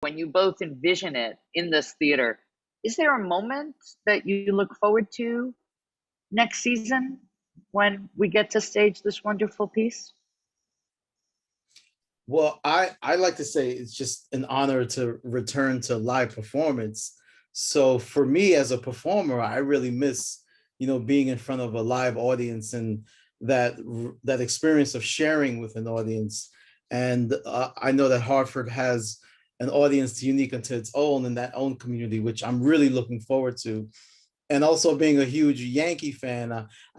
when you both envision it in this theater, is there a moment that you look forward to next season when we get to stage this wonderful piece? Well, I like to say it's just an honor to return to live performance. So for me as a performer, I really miss, being in front of a live audience and that experience of sharing with an audience. And I know that Hartford has an audience unique unto its own in that own community, which I'm really looking forward to. And also being a huge Yankee fan,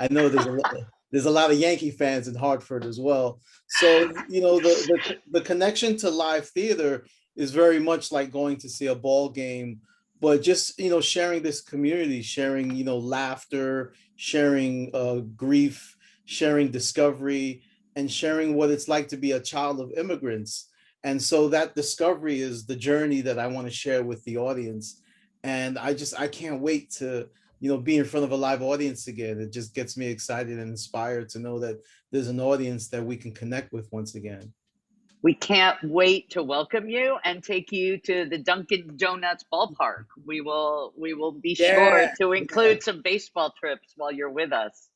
I know there's a lot of Yankee fans in Hartford as well. So the connection to live theater is very much like going to see a ball game, but just sharing this community, sharing laughter, sharing grief, sharing discovery, and sharing what it's like to be a child of immigrants. And so that discovery is the journey that I want to share with the audience. And I can't wait to be in front of a live audience again. It just gets me excited and inspired to know that there's an audience that we can connect with once again. We can't wait to welcome you and take you to the Dunkin' Donuts ballpark. We will be sure Yeah, to yeah. include some baseball trips while you're with us.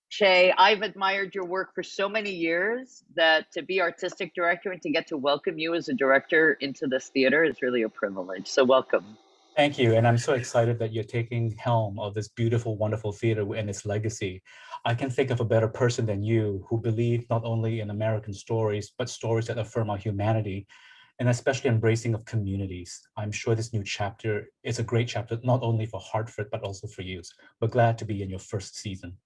Shay, I've admired your work for so many years that to be artistic director and to get to welcome you as a director into this theater is really a privilege. So welcome. Thank you. And I'm so excited that you're taking helm of this beautiful, wonderful theater and its legacy. I can think of a better person than you who believe not only in American stories, but stories that affirm our humanity and especially embracing of communities. I'm sure this new chapter is a great chapter, not only for Hartford, but also for you. We're glad to be in your first season.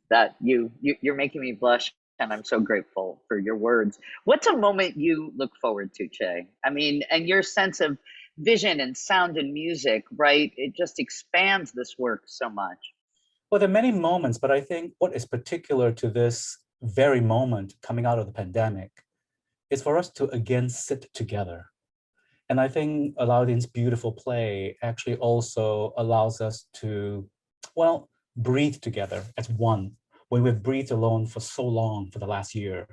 That you're making me blush, and I'm so grateful for your words. What's a moment you look forward to, Che? I mean, and your sense of vision and sound and music, right? It just expands this work so much. Well, there are many moments, but I think what is particular to this very moment coming out of the pandemic is for us to again sit together. And I think Aladdin's beautiful play actually also allows us to, well, breathe together as one when we've breathed alone for so long for the last year.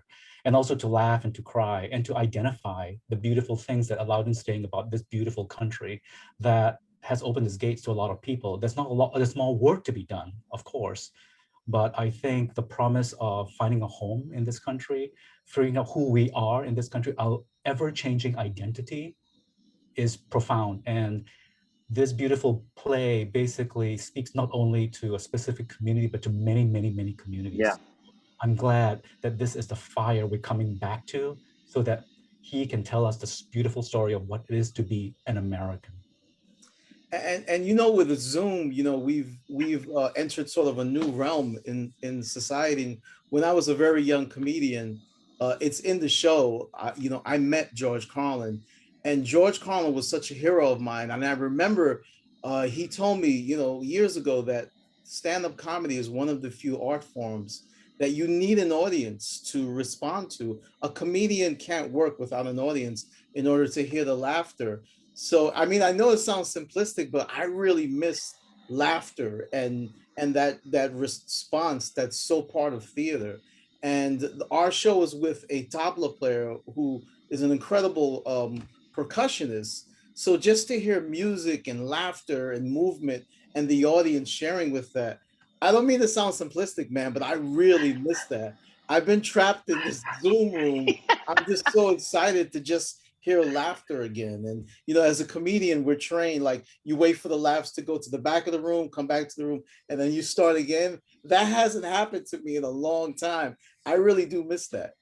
And also to laugh and to cry and to identify the beautiful things that Aladdin's saying about this beautiful country that has opened its gates to a lot of people. There's more work to be done, of course. But I think the promise of finding a home in this country, figuring out who we are in this country, our ever-changing identity, is profound. And this beautiful play basically speaks not only to a specific community, but to many, many, many Yeah. communities. I'm glad that this is the fire we're coming back to so that he can tell us this beautiful story of what it is to be an American. And with the Zoom, we've entered sort of a new realm in society. When I was a very young comedian, it's in the show. I met George Carlin, and George Carlin was such a hero of mine. And I remember he told me, years ago that stand-up comedy is one of the few art forms that you need an audience to respond to. A comedian can't work without an audience in order to hear the laughter. So, I mean, I know it sounds simplistic, but I really miss laughter and that response that's so part of theater. And our show is with a tabla player who is an incredible percussionist. So just to hear music and laughter and movement and the audience sharing with that, I don't mean to sound simplistic, man, but I really miss that. I've been trapped in this Zoom room. I'm just so excited to just hear laughter again. And as a comedian, we're trained like you wait for the laughs to go to the back of the room, come back to the room, and then you start again. That hasn't happened to me in a long time. I really do miss that.